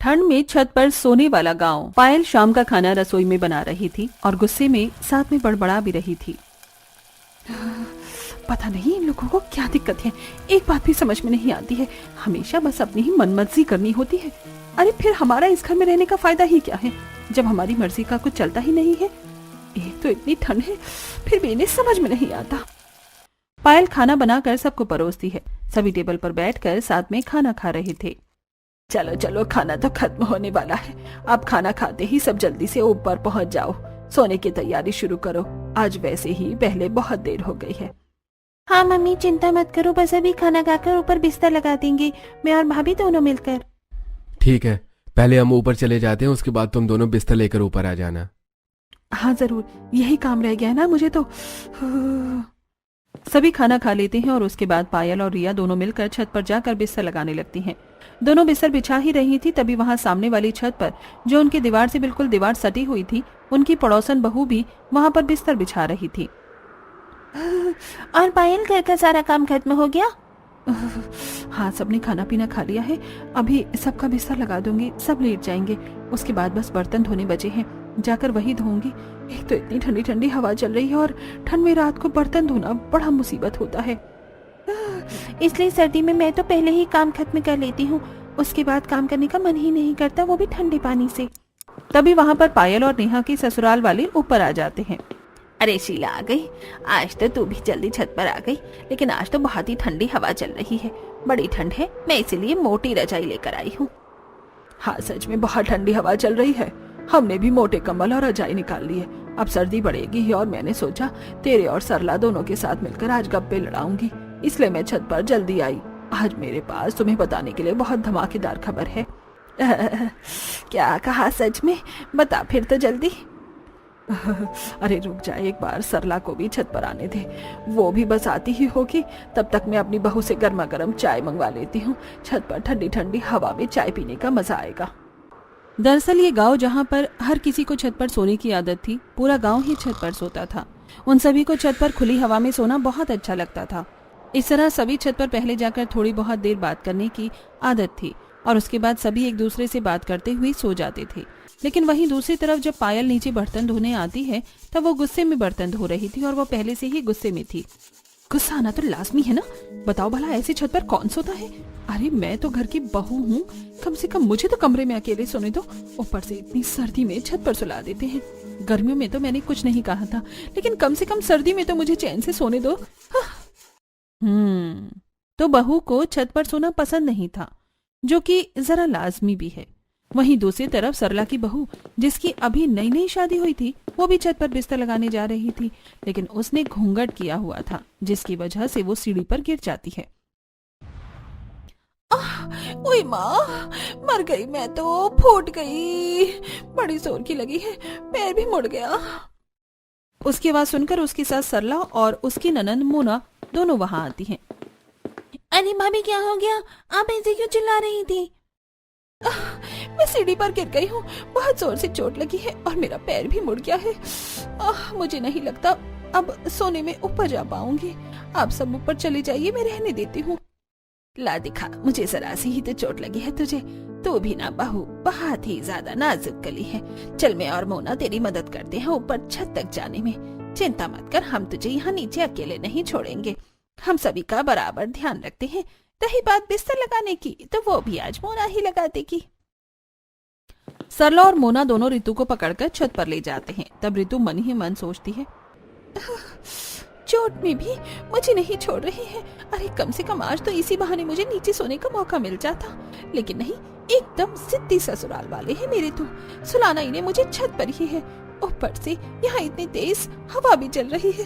ठंड में छत पर सोने वाला गांव। पायल शाम का खाना रसोई में बना रही थी और गुस्से में साथ में बड़बड़ा भी रही थी। पता नहीं इन लोगों को क्या दिक्कत है, एक बात भी समझ में नहीं आती है, हमेशा बस अपनी ही मनमर्जी करनी होती है। अरे फिर हमारा इस घर में रहने का फायदा ही क्या है जब हमारी मर्जी का कुछ चलता ही नहीं है। एक तो इतनी ठंड है, फिर भी इन्हें समझ में नहीं आता। पायल खाना बनाकर सबको परोसती है। सभी टेबल पर बैठकर साथ में खाना खा रहे थे। चलो चलो, खाना तो खत्म होने वाला है, अब खाना खाते ही सब जल्दी से ऊपर पहुंच जाओ, सोने की तैयारी शुरू करो, आज वैसे ही पहले बहुत देर हो गई है। हाँ मम्मी, चिंता मत करो, बस अभी खाना खाकर ऊपर बिस्तर लगा देंगे, मैं और भाभी दोनों मिलकर। ठीक है, पहले हम ऊपर चले जाते हैं, उसके बाद तुम दोनों बिस्तर लेकर ऊपर आ जाना। हाँ जरूर, यही काम रह गया है ना मुझे तो। सभी खाना खा लेते हैं और उसके बाद पायल और रिया दोनों मिलकर छत पर जाकर बिस्तर लगाने लगती हैं। दोनों बिस्तर बिछा ही रही थी, तभी वहां सामने वाली छत पर, जो उनकी दीवार से बिल्कुल दीवार सटी हुई थी, उनकी पड़ोसन बहू भी वहां पर बिस्तर बिछा रही थी। और पायल, घर का सारा काम खत्म हो गया? हाँ, सबने खाना पीना खा लिया है, अभी सबका बिस्तर लगा दूंगी, सब लेट जाएंगे, उसके बाद बस बर्तन धोने बचे हैं, जाकर वही धोऊंगी। एक तो इतनी ठंडी ठंडी हवा चल रही है और ठंड में रात को बर्तन धोना बड़ा मुसीबत होता है। इसलिए सर्दी में मैं तो पहले ही काम खत्म कर लेती हूँ, उसके बाद काम करने का मन ही नहीं करता, वो भी ठंडे पानी से। तभी वहाँ पर पायल और नेहा के ससुराल वाले ऊपर आ जाते हैं। अरे शीला आ गई, आज तो तू भी जल्दी छत पर आ गई, लेकिन आज तो बहुत ही ठंडी हवा चल रही है, बड़ी ठंड है, मैं इसीलिए मोटी रजाई लेकर आई हूँ। हाँ सच में बहुत ठंडी हवा चल रही है, हमने भी मोटे कंबल और रजाई निकाल ली है, अब सर्दी बढ़ेगी और मैंने सोचा तेरे और सरला दोनों के साथ मिलकर आज गप्पे लड़ाऊंगी, इसलिए मैं छत पर जल्दी आई। आज मेरे पास तुम्हें बताने के लिए बहुत धमाकेदार खबर है। क्या कहा? सच में? बता फिर तो जल्दी। अरे रुक जा, एक बार सरला को भी छत पर आने दे, वो भी बस आती ही होगी, तब तक मैं अपनी बहू से गर्मा गर्म चाय मंगवा लेती हूँ, छत पर ठंडी ठंडी हवा में चाय पीने का मजा आएगा। दरअसल ये गांव जहाँ पर हर किसी को छत पर सोने की आदत थी, पूरा गांव ही छत पर सोता था। उन सभी को छत पर खुली हवा में सोना बहुत अच्छा लगता था। इस तरह सभी छत पर पहले जाकर थोड़ी बहुत देर बात करने की आदत थी और उसके बाद सभी एक दूसरे से बात करते हुए सो जाते थे। लेकिन वहीं दूसरी तरफ जब पायल नीचे बर्तन धोने आती है तब वो गुस्से में बर्तन धो रही थी और वो पहले से ही गुस्से में थी। गुस्सा आना तो लाजमी है ना, बताओ भला ऐसी छत पर कौन सोता है। अरे मैं तो घर की बहू हूँ, कम से कम मुझे तो कमरे में अकेले सोने दो, ऊपर से इतनी सर्दी में छत पर सुला देते हैं। गर्मियों में तो मैंने कुछ नहीं कहा था, लेकिन कम से कम सर्दी में तो मुझे चैन से सोने दो। तो बहू को छत पर सोना पसंद नहीं था, जो कि जरा लाजमी भी है। वहीं दूसरी तरफ सरला की बहू, जिसकी अभी नई नई शादी हुई थी, वो भी छत पर बिस्तर लगाने जा रही थी, लेकिन उसने घूंघट किया हुआ था, जिसकी वजह से वो सीढ़ी पर गिर जाती है। ओए माँ, मर गई मैं तो, फूट गई, बड़ी जोर की लगी है, पैर भी मुड़ गया। उसकी आवाज सुनकर उसकी सास सरला और उसकी ननंद मोना दोनों वहां आती हैं। अरे भाभी, क्या हो गया? आप ऐसे क्यों चिल्ला रही थी? मैं सीढ़ी पर गिर गई हूँ, बहुत जोर से चोट लगी है और मेरा पैर भी मुड़ गया है। मुझे नहीं लगता अब सोने में ऊपर जा पाऊंगी, आप सब ऊपर चले जाइए, मैं रहने देती हूँ। ला दिखा, मुझे जरा सी ही तो चोट लगी है तुझे, तू भी ना बहू बहुत ही ज्यादा नाजुक कली है। चल मैं और मोना तेरी मदद करते हैं ऊपर छत तक जाने में, चिंता मत कर, हम तुझे यहाँ नीचे अकेले नहीं छोड़ेंगे, हम सभी का बराबर ध्यान रखते हैं। रही बात बिस्तर लगाने की, तो वो भी आज मोना ही लगा देगी। सरला और मोना दोनों रितु को पकड़कर छत पर ले जाते हैं। तब रितु मन ही मन सोचती है, चोट में भी मुझे नहीं छोड़ रही है, अरे कम से कम आज तो इसी बहाने मुझे नीचे सोने का मौका मिल जाता, लेकिन नहीं, एकदम जिद्दी ससुराल वाले हैं मेरे तो, सुलाना इन्हें मुझे छत पर ही है, ऊपर से यहाँ इतनी तेज हवा भी चल रही है,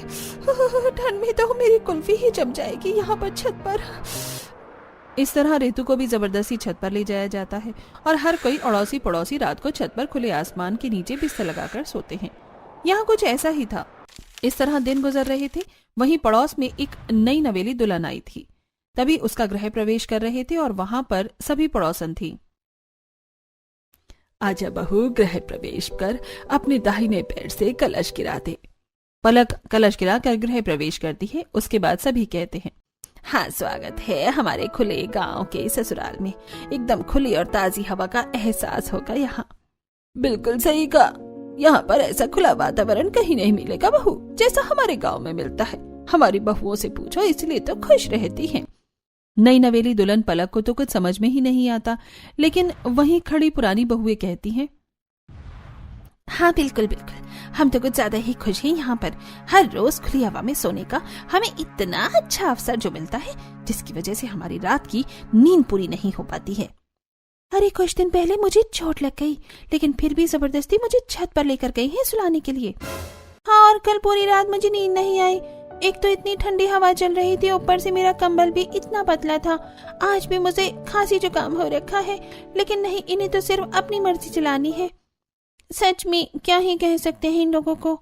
ठंड में तो मेरी कुल्फी ही जम जाएगी यहाँ पर छत पर। इस तरह रितु को भी जबरदस्ती छत पर ले जाया जाता है और हर कोई अड़ोसी पड़ोसी रात को छत पर खुले आसमान के नीचे बिस्तर लगाकर सोते हैं। यहाँ कुछ ऐसा ही था। इस तरह दिन गुजर रहे थे। वहीं पड़ोस में एक नई नवेली दुल्हन आई थी। तभी उसका गृह प्रवेश कर रहे थे और वहां पर सभी पड़ोसन थी। आजा बहू, गृह प्रवेश कर, अपने दाहिने पैर से कलश गिरा दे। पलक कलश गिरा कर गृह प्रवेश करती है। उसके बाद सभी कहते हैं, हाँ, स्वागत है हमारे खुले गांव के ससुराल में। एकदम खुली और ताजी हवा का एहसास होगा यहाँ। बिल्कुल सही कहा, यहाँ पर ऐसा खुला वातावरण कहीं नहीं मिलेगा बहू, जैसा हमारे गांव में मिलता है। हमारी बहुओं से पूछो, इसलिए तो खुश रहती हैं। नई नवेली दुल्हन पलक को तो कुछ समझ में ही नहीं आता, लेकिन वहीं खड़ी पुरानी बहुएं कहती हैं, हाँ बिल्कुल बिल्कुल, हम तो कुछ ज्यादा ही खुश हैं। यहाँ पर हर रोज खुली हवा में सोने का हमें इतना अच्छा अवसर जो मिलता है, जिसकी वजह से हमारी रात की नींद पूरी नहीं हो पाती है। अरे कुछ दिन पहले मुझे चोट लग गई, लेकिन फिर भी जबरदस्ती मुझे छत पर लेकर गई है सुलाने के लिए। हाँ, और कल पूरी रात मुझे नींद नहीं आई। एक तो इतनी ठंडी हवा चल रही थी, ऊपर से मेरा कंबल भी इतना पतला था। आज भी मुझे खांसी जुकाम हो रखा है, लेकिन नहीं, इन्हें तो सिर्फ अपनी मर्जी चलानी है। सच में क्या ही कह सकते हैं इन लोगों को।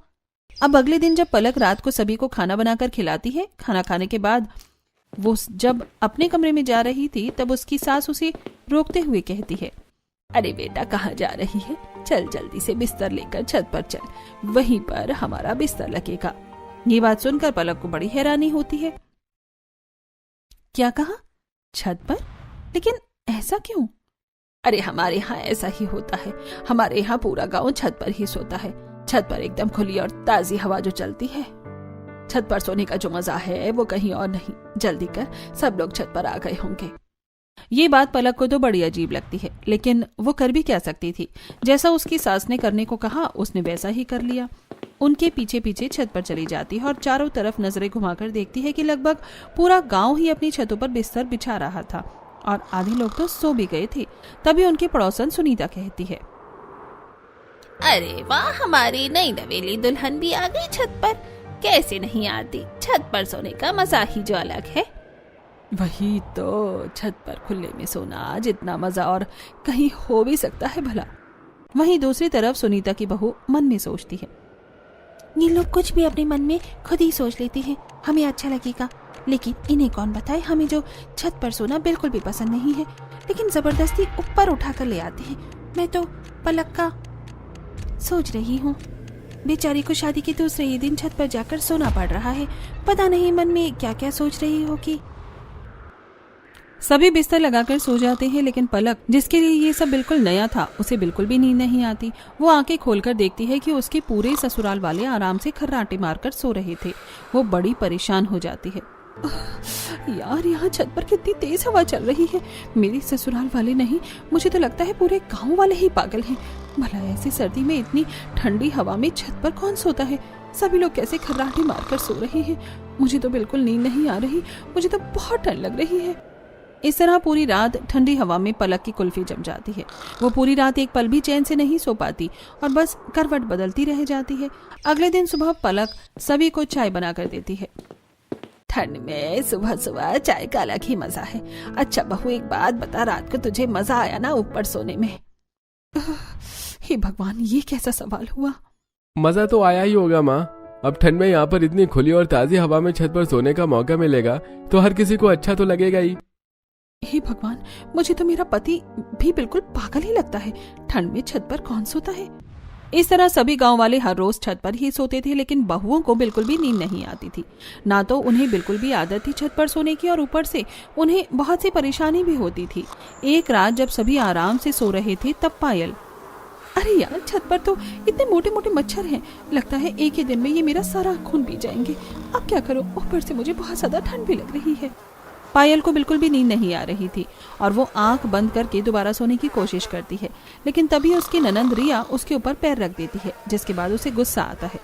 अब अगले दिन जब पलक रात को सभी को खाना बनाकर खिलाती है, खाना खाने के बाद वो जब अपने कमरे में जा रही थी, तब उसकी सास उसे रोकते हुए कहती है, अरे बेटा, कहाँ जा रही है? चल जल्दी से बिस्तर लेकर छत पर चल, वहीं पर हमारा बिस्तर लगेगा। ये बात सुनकर पलक को बड़ी हैरानी होती है। क्या कहा? छत पर? लेकिन ऐसा क्यों? अरे हमारे यहाँ ऐसा ही होता है। हमारे यहाँ पूरा गांव छत पर ही सोता है। छत पर एकदम खुली और ताजी हवा जो चलती है, छत पर सोने का जो मजा है वो कहीं और नहीं। जल्दी कर, सब लोग छत पर आ गए होंगे। ये बात पलक को तो बड़ी अजीब लगती है, लेकिन वो कर भी क्या सकती थी। जैसा उसकी सास ने करने को कहा, उसने वैसा ही कर लिया। उनके पीछे पीछे छत पर चली जाती है और चारों तरफ नजरें घुमाकर देखती है कि लगभग पूरा गांव ही अपनी छतों पर बिस्तर बिछा रहा था और आधे लोग तो सो भी गए थे। तभी उनकी पड़ोसन सुनीता कहती है, अरे वाह, हमारी नई नवेली दुल्हन भी आ गई छत पर। कैसे नहीं आती, छत पर सोने का मजा ही जो अलग है। वही तो, छत पर खुले में सोना जितना मजा और कहीं हो भी सकता है भला। वहीं दूसरी तरफ सुनीता की बहू मन में सोचती है, ये लोग कुछ भी अपने मन में खुद ही सोच लेते हैं, हमें अच्छा लगेगा। लेकिन इन्हें कौन बताए, हमें जो छत पर सोना बिल्कुल भी पसंद नहीं है, लेकिन जबरदस्ती ऊपर उठाकर ले आते हैं। मैं तो पलक का सोच रही हूँ, बेचारी को शादी के दूसरे ही दिन छत पर जाकर सोना पड़ रहा है। पता नहीं मन में क्या क्या सोच रही होगी। सभी बिस्तर लगाकर सो जाते हैं, लेकिन पलक, जिसके लिए ये सब बिल्कुल नया था, उसे बिल्कुल भी नींद नहीं आती। वो आंखें खोलकर देखती है कि उसके पूरे ससुराल वाले आराम से खर्राटे मारकर सो रहे थे। वो बड़ी परेशान हो जाती है। यार, यहाँ छत पर कितनी तेज हवा चल रही है। मेरे ससुराल वाले नहीं, मुझे तो लगता है पूरे गांव वाले ही पागल हैं। भला ऐसी सर्दी में इतनी ठंडी हवा में छत पर कौन सोता है? सभी लोग कैसे खर्राटे मारकर सो रहे हैं? मुझे तो बिल्कुल नींद नहीं आ रही, मुझे तो बहुत ठंड लग रही है। इस तरह पूरी रात ठंडी हवा में पलक की कुल्फी जम जाती है। वो पूरी रात एक पल भी चैन से नहीं सो पाती और बस करवट बदलती रह जाती है। अगले दिन सुबह पलक सभी को चाय बनाकर देती है। ठंड में सुबह सुबह चाय का अलग ही मजा है। अच्छा बहू, एक बात बता, रात को तुझे मजा आया ना ऊपर सोने में? हे भगवान, ये कैसा सवाल हुआ? मजा तो आया ही होगा माँ। अब ठंड में यहाँ पर इतनी खुली और ताजी हवा में छत पर सोने का मौका मिलेगा तो हर किसी को अच्छा तो लगेगा ही। हे भगवान, मुझे तो मेरा पति भी बिल्कुल पागल ही लगता है। ठंड में छत पर कौन सोता है? इस तरह सभी गांव वाले हर रोज छत पर ही सोते थे, लेकिन बहुओं को बिल्कुल भी नींद नहीं आती थी। ना तो उन्हें बिल्कुल भी आदत थी छत पर सोने की, और ऊपर से उन्हें बहुत सी परेशानी भी होती थी। एक रात जब सभी आराम से सो रहे थे, तब पायल, अरे यार, छत पर तो इतने मोटे मोटे मच्छर हैं, लगता है एक ही दिन में ये मेरा सारा खून पी जाएंगे। अब क्या करूं? ऊपर से मुझे बहुत ज्यादा ठंड भी लग रही है। पायल को बिल्कुल भी नींद नहीं आ रही थी और वो आंख बंद करके दोबारा सोने की कोशिश करती है, लेकिन तभी उसकी ननंद रिया उसके ऊपर पैर रख देती है, जिसके बाद उसे गुस्सा आता है।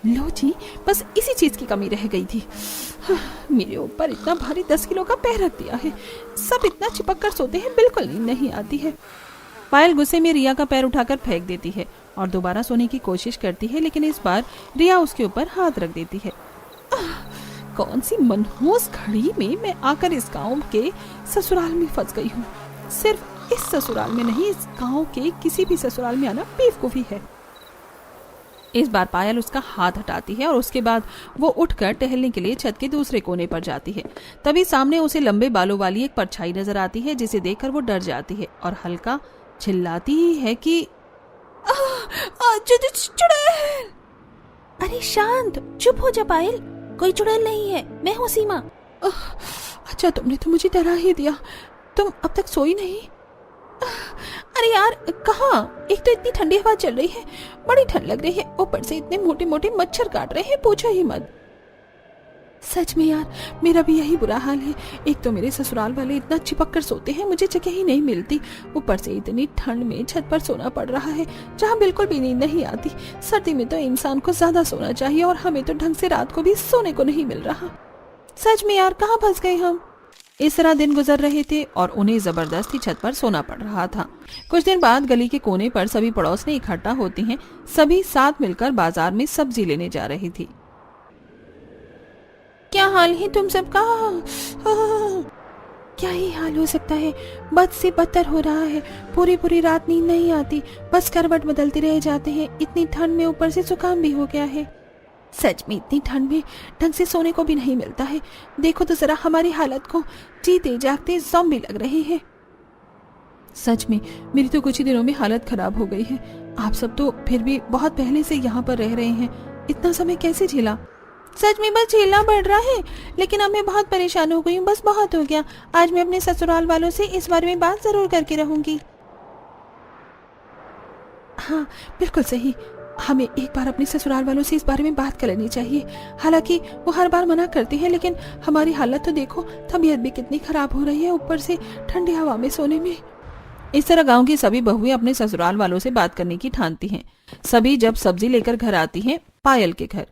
लो जी, बस इसी चीज की कमी रह गई थी। मेरे ऊपर इतना भारी 10 किलो का पैर रख दिया है। सब इतना चिपक कर सोते हैं, बिल्कुल नींद नहीं आती है। पायल गुस्से में रिया का पैर उठाकर फेंक देती है और दोबारा सोने की कोशिश करती है, लेकिन इस बार रिया उसके ऊपर हाथ रख देती है। कौन सी मनहूस घड़ी में मैं आकर इस गांव के ससुराल में फंस गई हूँ। सिर्फ इस ससुराल में नहीं, इस गांव के किसी भी ससुराल में आना बेवकूफी है। इस बार पायल उसका हाथ हटाती है और उसके बाद वो उठकर टहलने के लिए छत के दूसरे कोने पर जाती है। तभी सामने उसे लंबे बालों वाली एक परछाई नजर आती है, जिसे देखकर वो डर जाती है और हल्का चिल्लाती ही है कि चुड़ैल। अरे शांत, चुप हो जा पायल, कोई चुड़ैल नहीं है, मैं हूँ सीमा। अच्छा तुमने तो मुझे डरा ही दिया। तुम अब तक सोई नहीं? अरे यार कहाँ, एक तो इतनी ठंडी हवा चल रही है, बड़ी ठंड लग रही है, ऊपर से इतने मोटे मोटे मच्छर काट रहे हैं, पूछो ही मत। सच में यार मेरा भी यही बुरा हाल है। एक तो मेरे ससुराल वाले इतना चिपक कर सोते हैं, मुझे जगह ही नहीं मिलती। ऊपर से इतनी ठंड में छत पर सोना पड़ रहा है जहाँ बिल्कुल भी नींद नहीं आती। सर्दी में तो इंसान को ज्यादा सोना चाहिए और हमें तो ढंग से रात को भी सोने को नहीं मिल रहा। सच में यार कहाँ फंस गए हम। इस तरह दिन गुजर रहे थे और उन्हें जबरदस्ती छत पर सोना पड़ रहा था। कुछ दिन बाद गली के कोने पर सभी पड़ोसनी इकट्ठा होती हैं। सभी साथ मिलकर बाजार में सब्जी लेने जा रही थी। क्या हाल है तुम सबका? क्या ही हाल हो सकता है, बद से बदतर हो रहा है। पूरी पूरी रात नींद नहीं आती, बस करवट बदलते रह जाते हैं। इतनी ठंड में ऊपर से जुकाम भी हो गया है। सच में इतनी ठंड में ढंग से सोने को भी नहीं मिलता है। देखो तो जरा हमारी हालत को, जीते जागते ज़ॉम्बी लग रहे हैं। सच में मेरी तो कुछ ही दिनों में हालत खराब हो गई है। आप सब तो फिर भी बहुत पहले से यहाँ पर रह रहे हैं, इतना समय कैसे झेला? सच में बस झेलना पड़ रहा है, लेकिन अब मैं बहुत परेशान हो गई हूँ। बस बहुत हो गया। आज मैं अपने ससुराल वालों से इस बारे में बात जरूर करके रहूंगी। हाँ बिल्कुल सही, हमें एक बार अपने ससुराल वालों से इस बारे में बात कर लेनी चाहिए। हालांकि वो हर बार मना करते हैं, लेकिन हमारी हालत तो देखो, तबीयत भी कितनी खराब हो रही है, ऊपर से ठंडी हवा में सोने में। इस तरह गांव की सभी बहुएं अपने ससुराल वालों से बात करने की ठानती हैं। सभी जब सब्जी लेकर घर आती हैं पायल के घर।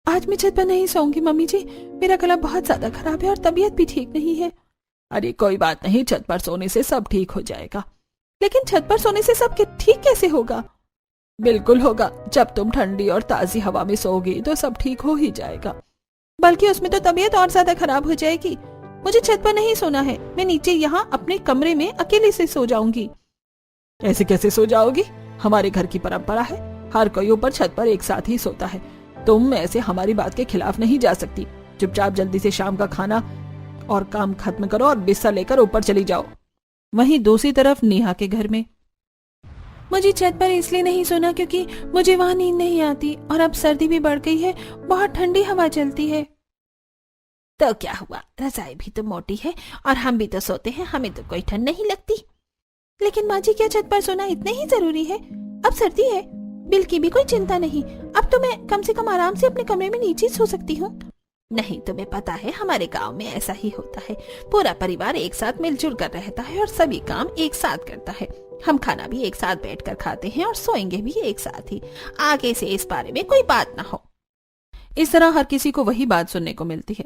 आज मैं छत पर नहीं सोऊंगी मम्मी जी, मेरा गला बहुत ज्यादा खराब है और तबीयत भी ठीक नहीं है। अरे कोई बात नहीं, छत पर सोने से सब ठीक हो जाएगा। लेकिन छत पर सोने से सब ठीक कैसे होगा? बिल्कुल होगा, जब तुम ठंडी और ताजी हवा में सोओगी तो सब ठीक हो ही जाएगा। बल्कि उसमें तो तबीयत और ज्यादा खराब हो जाएगी। मुझे छत पर नहीं सोना है, मैं नीचे यहाँ अपने कमरे में अकेले से सो जाऊंगी। ऐसे कैसे सो जाओगी? हमारे घर की परंपरा है, हर कोई ऊपर छत पर एक साथ ही सोता है। तुम ऐसे हमारी बात के खिलाफ नहीं जा सकती। चुपचाप जल्दी से शाम का खाना और काम खत्म करो और बिस्तर लेकर ऊपर चली जाओ। वहीं दूसरी तरफ नेहा के घर में, मुझे छत पर इसलिए नहीं सोना क्योंकि मुझे वहाँ नींद नहीं आती और अब सर्दी भी बढ़ गई है, बहुत ठंडी हवा चलती है। तो क्या हुआ, रजाई भी तो मोटी है और हम भी तो सोते हैं, हमें तो कोई ठंड नहीं लगती। लेकिन माँ जी क्या छत पर सोना इतना ही जरूरी है? अब सर्दी है, बिल की भी कोई चिंता नहीं। अब तो मैं कम से कम आराम से अपने कमरे में नीचे सो सकती हूँ। नहीं, तुम्हें पता है हमारे गांव में ऐसा ही होता है। पूरा परिवार एक साथ मिलजुल कर रहता है और सभी काम एक साथ करता है। हम खाना भी एक साथ बैठकर खाते हैं और सोएंगे भी एक साथ ही। आगे से इस बारे में कोई बात ना हो। इस तरह हर किसी को वही बात सुनने को मिलती है।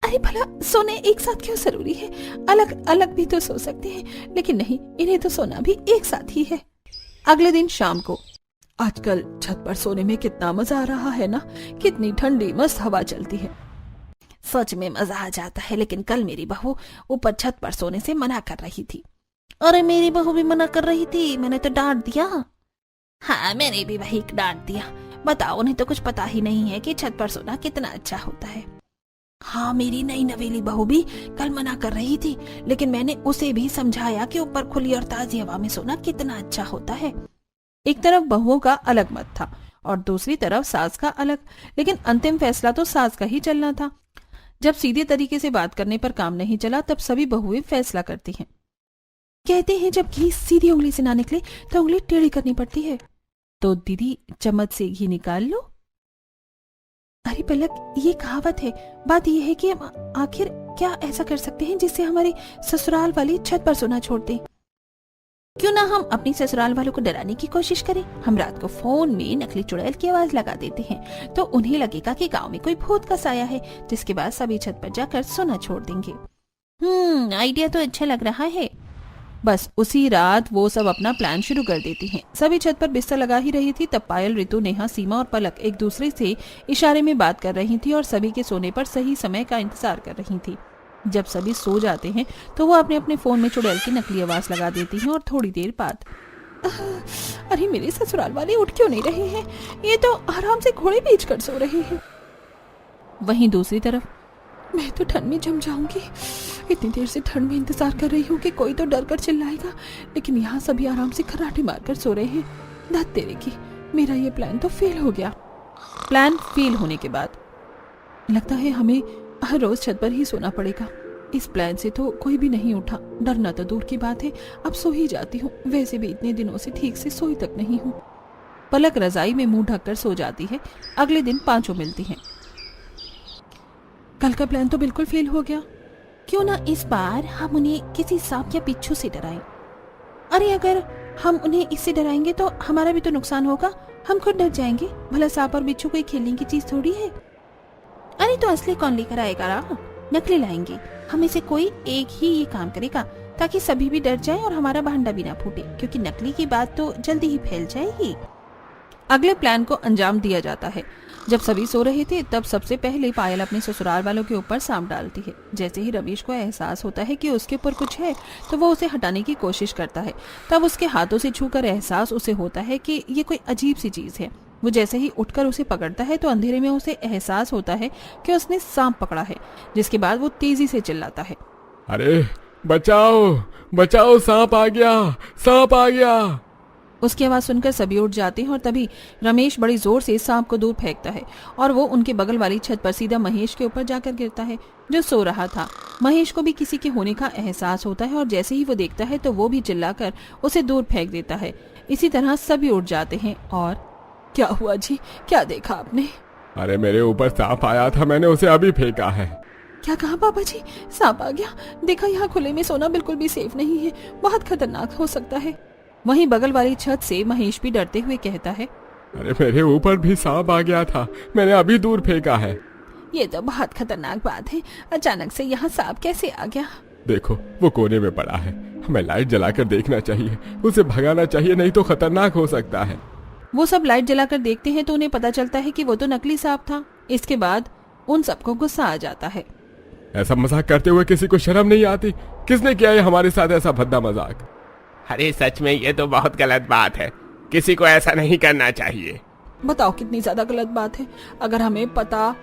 अरे भला सोने एक साथ क्यों जरूरी है? अलग अलग भी तो सो सकते हैं, लेकिन नहीं, इन्हें तो सोना भी एक साथ ही है। अगले दिन शाम को, आजकल छत पर सोने में कितना मजा आ रहा है ना, कितनी ठंडी मस्त हवा चलती है। सच में मजा आ जाता है, लेकिन कल मेरी बहू ऊपर छत पर सोने से मना कर रही थी। अरे मेरी बहू भी मना कर रही थी, मैंने तो डांट दिया। हाँ मैंने भी वही डांट दिया। बताओ, उन्हें तो कुछ पता ही नहीं है कि छत पर सोना कितना अच्छा होता है। हाँ मेरी नई नवेली बहू भी कल मना कर रही थी, लेकिन मैंने उसे भी समझाया कि ऊपर खुली और ताजी हवा में सोना कितना अच्छा होता है। एक तरफ बहुओं का अलग मत था और दूसरी तरफ सास का अलग, लेकिन अंतिम फैसला तो सास का ही चलना था। जब सीधे तरीके से बात करने पर काम नहीं चला, तब सभी बहुएं फैसला करती हैं। कहते हैं जब घी सीधी उंगली से ना निकले तो उंगली टेढ़ी करनी पड़ती है। तो दीदी चम्मच से घी निकाल लो। अरे पलक, ये कहावत है। बात यह है कि हम आखिर क्या ऐसा कर सकते हैं जिससे हमारे ससुराल वाले छत पर सोना छोड़ दें? क्यों ना हम अपनी ससुराल वालों को डराने की कोशिश करें। हम रात को फोन में नकली चुड़ैल की आवाज लगा देते हैं, तो उन्हें लगेगा कि गांव में कोई भूत का साया है, जिसके बाद सभी छत पर जाकर सोना छोड़ देंगे। आइडिया तो अच्छा लग रहा है। बस उसी रात वो सब अपना प्लान शुरू कर देती हैं। सभी छत पर बिस्तर लगा ही रही थी, तब पायल, ऋतु, नेहा, सीमा और पलक एक दूसरे से इशारे में बात कर रही थी और सभी के सोने पर सही समय का इंतजार कर रही थी। जब सभी सो जाते हैं तो वो अपने अपने फोन में चुड़ैल की नकली आवाज लगा देती हैं और थोड़ी देर बाद, अरे मेरे ससुराल वाले उठ क्यों नहीं रहे हैं? ये तो आराम से घोड़े बेच कर सो रहे हैं। वहीं दूसरी तरफ, मैं तो ठंड में जम जाऊंगी। इतनी देर से ठंड में इंतजार कर रही हूँ कि कोई तो डर कर चिल्लाएगा, लेकिन यहाँ सभी आराम से खर्राटे मारकर सो रहे हैं। धत तेरे की, मेरा ये प्लान तो फेल हो गया। प्लान फेल होने के बाद लगता है हमें हर रोज छत पर ही सोना पड़ेगा। इस प्लान से तो कोई भी नहीं उठा। डरना तो दूर की बात है, अब सो ही जाती हूँ। वैसे भी इतने दिनों से ठीक से सोई तक नहीं हूँ। पलक रजाई में मुंह ढककर सो जाती है। अगले दिन पांचों मिलती हैं। कल का प्लान तो बिल्कुल फेल हो गया। क्यों ना इस बार हम उन्हें किसी सांप या बिच्छू से डराएं। अरे अगर हम उन्हें इससे डराएंगे तो हमारा भी तो नुकसान होगा। हम खुद डर जाएंगे। भला सांप और बिच्छू कोई खेलने की चीज थोड़ी है। अरे तो असली कौन लेकर आएगा रा? नकली लाएंगे। हम में से कोई एक ही ये काम करेगा ताकि सभी भी डर जाएं और हमारा भांडा भी ना फूटे, क्योंकि नकली की बात तो जल्दी ही फैल जाएगी। अगले प्लान को अंजाम दिया जाता है। जब सभी सो रहे थे तब सबसे पहले पायल अपने ससुराल वालों के ऊपर सांप डालती है। जैसे ही रमेश को एहसास होता है कि उसके ऊपर कुछ है तो वो उसे हटाने की कोशिश करता है। तब उसके हाथों से छूकर एहसास उसे होता है कि ये कोई अजीब सी चीज है। वो जैसे ही उठकर उसे पकड़ता है तो अंधेरे में उसे एहसास होता है कि उसने सांप पकड़ा है। जिसके बाद वो तेजी से चिल्लाता है, अरे बचाओ बचाओ, सांप आ गया, सांप आ गया। उसकी आवाज सुनकर सभी उठ जाते हैं और तभी रमेश बड़ी जोर से सांप को दूर फेंकता है और वो उनके बगल वाली छत पर सीधा महेश के ऊपर जाकर गिरता है, जो सो रहा था। महेश को भी किसी के होने का एहसास होता है और जैसे ही वो देखता है तो वो भी चिल्लाकर उसे दूर फेंक देता है। इसी तरह सभी उठ जाते हैं। और क्या हुआ जी, क्या देखा आपने? अरे मेरे ऊपर सांप आया था, मैंने उसे अभी फेंका है। क्या कहा पापा जी? सांप आ गया? देखा, यहाँ खुले में सोना बिल्कुल भी सेफ नहीं है, बहुत खतरनाक हो सकता है। वहीं बगल वाली छत से महेश भी डरते हुए कहता है, अरे मेरे ऊपर भी सांप आ गया था, मैंने अभी दूर फेंका है। ये तो बहुत खतरनाक बात है। अचानक से यहाँ सांप कैसे आ गया? देखो वो कोने में पड़ा है, हमें लाइट जलाकर देखना चाहिए, उसे भगाना चाहिए, नहीं तो खतरनाक हो सकता है। वो सब लाइट जलाकर देखते हैं तो उन्हें पता चलता है कि वो तो नकली सांप था। इसके बाद उन सबको गुस्सा आ जाता है। ऐसा मजाक करते हुए किसी को शर्म नहीं आती? किसने किया है हमारे साथ ऐसा भद्दा मजाक? अरे सच में ये तो बहुत गलत बात है, किसी को ऐसा नहीं करना चाहिए। बताओ कितनी ज्यादा गलत बात है। अगर हमें पता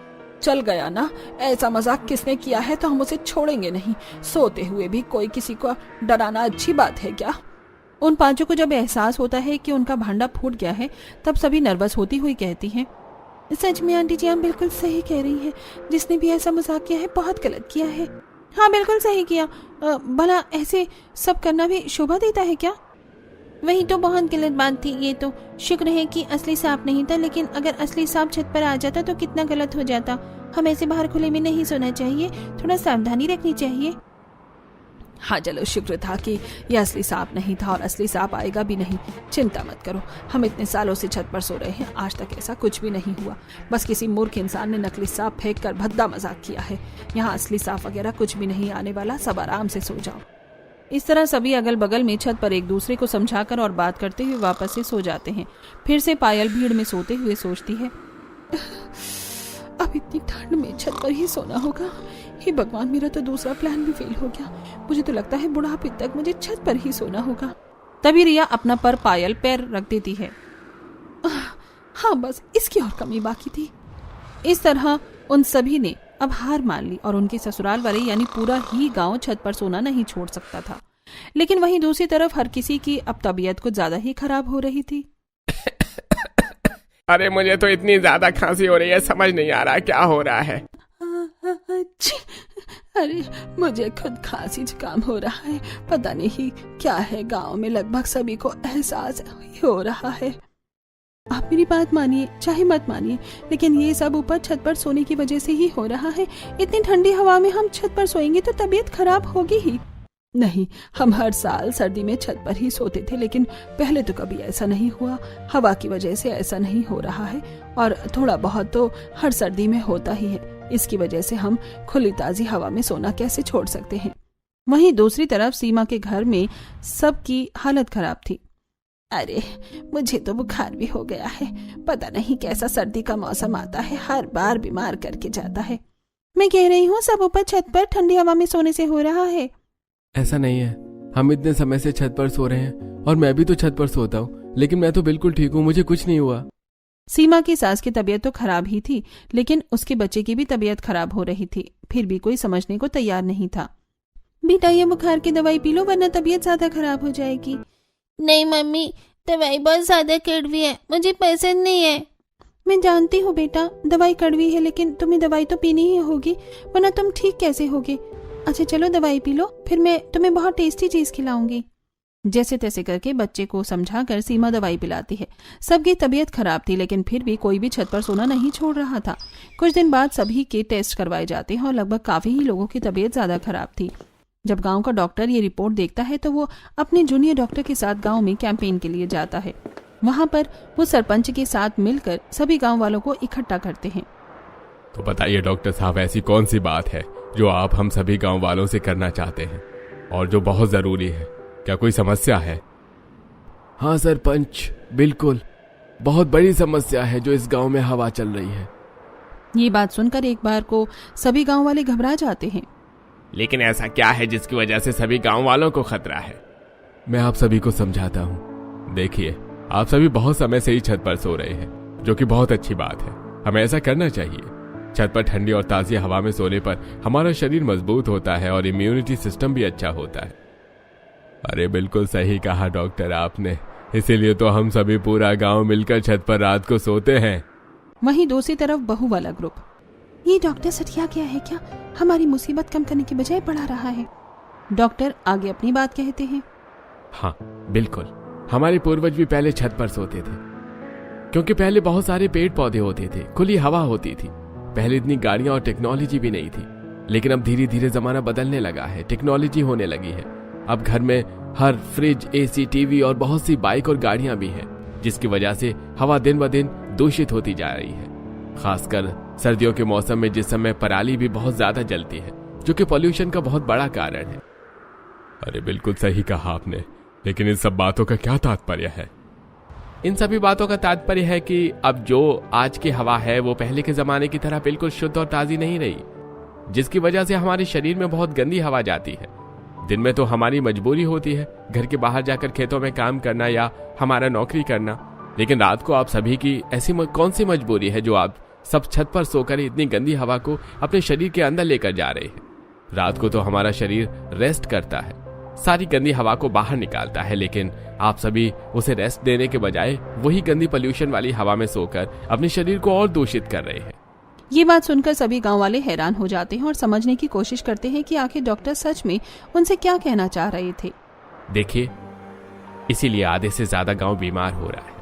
चल गया ना ऐसा मजाक किसने किया है तो हम उसे छोड़ेंगे नहीं। सोते हुए भी कोई किसी को डराना अच्छी बात है क्या? उन पांचों को जब एहसास होता है कि उनका भांडा फूट गया है तब सभी नर्वस होती हुई कहती हैं, सच में आंटी जी आप बिल्कुल सही कह रही हैं। जिसने भी ऐसा मजाक किया है बहुत गलत किया है। हाँ बिल्कुल सही किया। भला ऐसे सब करना भी शोभा देता है क्या? वही तो बहुत गलत बात थी। ये तो शुक्र है कि असली सांप नहीं था, लेकिन अगर असली सांप छत पर आ जाता तो कितना गलत हो जाता। हमें ऐसे बाहर खुले में नहीं सोना चाहिए, थोड़ा सावधानी रखनी चाहिए। हाँ चलो, शुक्र था कि यह असली सांप नहीं था और असली सांप आएगा भी नहीं। चिंता मत करो, हम इतने सालों से छत पर सो रहे हैं, आज तक ऐसा कुछ भी नहीं हुआ। बस किसी मूर्ख इंसान ने नकली सांप फेंक कर भद्दा मजाक किया है। यहाँ असली सांप वगैरह कुछ भी नहीं आने वाला, सब आराम से सो जाओ। इस तरह सभी अगल बगल में छत पर एक दूसरे को समझाकर और बात करते हुए वापस से सो जाते हैं। फिर से पायल भीड़ में सोते हुए सोचती है, अब इतनी ठंड में छत पर ही सोना होगा। हे भगवान, मेरा तो दूसरा प्लान भी फेल हो गया। मुझे तो लगता है बुढ़ापे तक मुझे छत पर ही सोना होगा। तभी रिया अपना पर पायल पैर रख देती है। हाँ बस इसकी और कमी बाकी थी। इस तरह उन सभी ने अब हार मान ली और उनके ससुराल वाले यानी पूरा ही गांव छत पर सोना नहीं छोड़ सकता था। लेकिन वहीं दूसरी तरफ हर किसी की अब तबीयत कुछ ज्यादा ही खराब हो रही थी। अरे मुझे तो इतनी ज्यादा खांसी हो रही है, समझ नहीं आ रहा क्या हो रहा है। अरे मुझे खुद खांसी जुकाम हो रहा है, पता नहीं क्या है। गांव में लगभग सभी को एहसास हो रहा है। आप मेरी बात मानिए चाहे मत मानिए, लेकिन ये सब ऊपर छत पर सोने की वजह से ही हो रहा है। इतनी ठंडी हवा में हम छत पर सोएंगे तो तबीयत खराब होगी ही। नहीं, हम हर साल सर्दी में छत पर ही सोते थे, लेकिन पहले तो कभी ऐसा नहीं हुआ। हवा की वजह से ऐसा नहीं हो रहा है और थोड़ा बहुत तो हर सर्दी में होता ही है। इसकी वजह से हम खुली ताजी हवा में सोना कैसे छोड़ सकते हैं। वहीं दूसरी तरफ सीमा के घर में सबकी हालत खराब थी। अरे मुझे तो बुखार भी हो गया है, पता नहीं कैसा सर्दी का मौसम आता है, हर बार बीमार करके जाता है। मैं कह रही हूँ सब ऊपर छत पर ठंडी हवा में सोने से हो रहा है। ऐसा नहीं है, हम इतने समय से छत पर सो रहे हैं और मैं भी तो छत पर सोता हूँ, लेकिन मैं तो बिल्कुल ठीक हूँ, मुझे कुछ नहीं हुआ। सीमा की सास की तबीयत तो खराब ही थी, लेकिन उसके बच्चे की भी तबीयत खराब हो रही थी। फिर भी कोई समझने को तैयार नहीं था। बेटा ये बुखार की दवाई पी लो वरना तबीयत ज्यादा खराब हो जाएगी। नहीं मम्मी, दवाई बहुत ज्यादा कड़वी है, मुझे पसंद नहीं है। मैं जानती हूँ बेटा, दवाई कड़वी है, लेकिन तुम्हें दवाई तो पीनी ही होगी, वरना तुम ठीक कैसे होगे। अच्छा चलो दवाई पी लो, फिर मैं तुम्हें बहुत टेस्टी चीज खिलाऊंगी। जैसे तैसे करके बच्चे को समझाकर सीमा दवाई पिलाती है। सबकी तबीयत खराब थी, लेकिन फिर भी कोई भी छत पर सोना नहीं छोड़ रहा था। कुछ दिन बाद सभी के टेस्ट करवाए जाते हैं और लगभग काफी ही लोगों की तबीयत ज्यादा खराब थी। जब गांव का डॉक्टर ये रिपोर्ट देखता है तो वो अपने जूनियर डॉक्टर के साथ गांव में कैंपेन के लिए जाता है। वहां पर वो सरपंच के साथ मिलकर सभी गांव वालों को इकट्ठा करते हैं। तो बताइए डॉक्टर साहब, ऐसी कौन सी बात है जो आप हम सभी गांव वालों से करना चाहते हैं और जो बहुत जरूरी है? क्या कोई समस्या है? हाँ सरपंच, बिल्कुल बहुत बड़ी समस्या है जो इस गांव में हवा चल रही है। ये बात सुनकर एक बार को सभी गांव वाले घबरा जाते हैं। लेकिन ऐसा क्या है जिसकी वजह से सभी गांव वालों को खतरा है? मैं आप सभी को समझाता हूँ। देखिए, आप सभी बहुत समय से ही छत पर सो रहे हैं, जो कि बहुत अच्छी बात है। हमें ऐसा करना चाहिए। छत पर ठंडी और ताज़ी हवा में सोने पर हमारा शरीर मजबूत होता है और इम्यूनिटी सिस्टम भी अच्छा होता है। अरे बिल्कुल सही कहा डॉक्टर आपने, इसीलिए तो हम सभी पूरा गांव मिलकर छत पर रात को सोते हैं। वहीं दूसरी तरफ बहू वाला ग्रुप, ये डॉक्टर सटिया गया है क्या? हमारी मुसीबत कम करने की बजाय बढ़ा रहा है। डॉक्टर आगे अपनी बात कहते हैं। हाँ बिल्कुल, हमारे पूर्वज भी पहले छत पर सोते थे, क्योंकि पहले बहुत सारे पेड़ पौधे होते थे, खुली हवा होती थी। पहले इतनी गाड़ियां और टेक्नोलॉजी भी नहीं थी, लेकिन अब धीरे धीरे जमाना बदलने लगा है, टेक्नोलॉजी होने लगी है। अब घर में हर फ्रिज, एसी, टीवी और बहुत सी बाइक और गाड़ियां भी हैं, जिसकी वजह से हवा दिन ब दिन दूषित होती जा रही है। खासकर सर्दियों के मौसम में, जिस समय पराली भी बहुत ज्यादा जलती है, जो कि पॉल्यूशन का बहुत बड़ा कारण है। अरे बिल्कुल सही कहा आपने, लेकिन इन सब बातों का क्या तात्पर्य है? इन सभी बातों का तात्पर्य है कि अब जो आज की हवा है वो पहले के जमाने की तरह बिल्कुल शुद्ध और ताजी नहीं रही, जिसकी वजह से हमारे शरीर में बहुत गंदी हवा जाती है। दिन में तो हमारी मजबूरी होती है घर के बाहर जाकर खेतों में काम करना या हमारा नौकरी करना, लेकिन रात को आप सभी की ऐसी कौन सी मजबूरी है जो आप सब छत पर सोकर इतनी गंदी हवा को अपने शरीर के अंदर लेकर जा रहे हैं? रात को तो हमारा शरीर रेस्ट करता है, सारी गंदी हवा को बाहर निकालता है, लेकिन आप सभी उसे रेस्ट देने के बजाय वही गंदी पोल्यूशन वाली हवा में सोकर अपने शरीर को और दूषित कर रहे हैं। ये बात सुनकर सभी गांव वाले हैरान हो जाते हैं और समझने की कोशिश करते हैं कि आखिर डॉक्टर सच में उनसे क्या कहना चाह रहे थे। देखिए, इसीलिए आधे से ज्यादा गांव बीमार हो रहा है।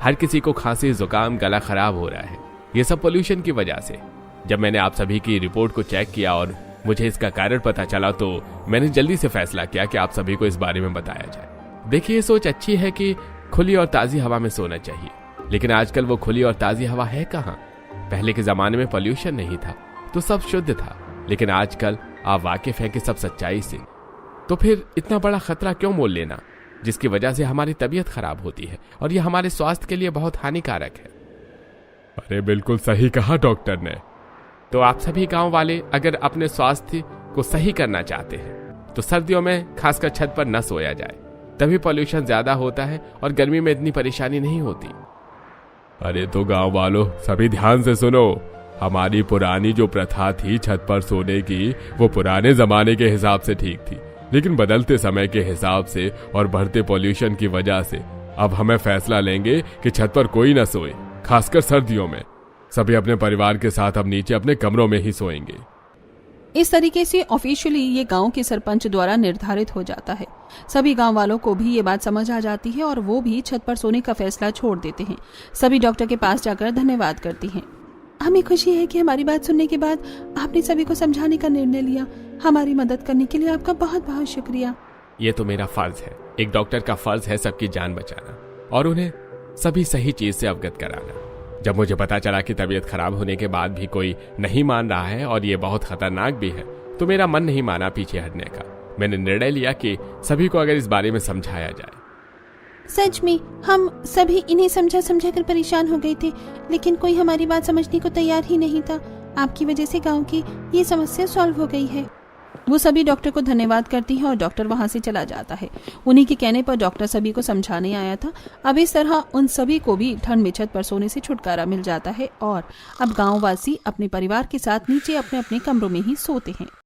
हर किसी को खांसी, जुकाम, गला खराब हो रहा है, ये सब पोल्यूशन की वजह से। जब मैंने आप सभी की रिपोर्ट को चेक किया और मुझे इसका कारण पता चला, तो मैंने जल्दी से फैसला किया कि आप सभी को इस बारे में बताया जाए। देखिए, ये सोच अच्छी है कि खुली और ताजी हवा में सोना चाहिए, लेकिन आजकल वो खुली और ताजी हवा है कहाँ? पहले के जमाने में पोल्यूशन नहीं था तो सब शुद्ध था, लेकिन आजकल आप वाकिफ हैं कि सब सच्चाई से। तो फिर इतना बड़ा खतरा क्यों मोल लेना, जिसकी वजह से हमारी तबीयत खराब होती है और ये हमारे स्वास्थ्य के लिए बहुत हानिकारक है। अरे बिल्कुल सही कहा डॉक्टर ने। तो आप सभी गांव वाले अगर अपने स्वास्थ्य को सही करना चाहते हैं तो सर्दियों में खासकर छत पर न सोया जाए, तभी पोल्यूशन ज्यादा होता है और गर्मी में इतनी परेशानी नहीं होती। अरे तो गांव वालों, सभी ध्यान से सुनो। हमारी पुरानी जो प्रथा थी छत पर सोने की, वो पुराने जमाने के हिसाब से ठीक थी, लेकिन बदलते समय के हिसाब से और बढ़ते पोल्यूशन की वजह से अब हमें फैसला लेंगे कि छत पर कोई न सोए, खासकर सर्दियों में। सभी अपने परिवार के साथ अब नीचे अपने कमरों में ही सोएंगे। इस तरीके से ऑफिशियली ये गांव के सरपंच द्वारा निर्धारित हो जाता है। सभी गांव वालों को भी ये बात समझ आ जाती है और वो भी छत पर सोने का फैसला छोड़ देते हैं। सभी डॉक्टर के पास जाकर धन्यवाद करती हैं। हमें खुशी है कि हमारी बात सुनने के बाद आपने सभी को समझाने का निर्णय लिया। हमारी मदद करने के लिए आपका बहुत बहुत शुक्रिया। ये तो मेरा फर्ज है, एक डॉक्टर का फर्ज है सबकी जान बचाना और उन्हें सभी सही चीज से अवगत कराना। जब मुझे पता चला कि तबीयत खराब होने के बाद भी कोई नहीं मान रहा है और ये बहुत खतरनाक भी है, तो मेरा मन नहीं माना पीछे हटने का। मैंने निर्णय लिया कि सभी को अगर इस बारे में समझाया जाए। सच में हम सभी इन्हें समझा कर परेशान हो गए थे, लेकिन कोई हमारी बात समझने को तैयार ही नहीं था। आपकी वजह से गांव की ये समस्या सॉल्व हो गई है। वो सभी डॉक्टर को धन्यवाद करती हैं और डॉक्टर वहां से चला जाता है। उन्हीं के कहने पर डॉक्टर सभी को समझाने आया था। अब इस तरह उन सभी को भी ठंड में छत पर सोने से छुटकारा मिल जाता है और अब गांववासी अपने परिवार के साथ नीचे अपने अपने कमरों में ही सोते हैं।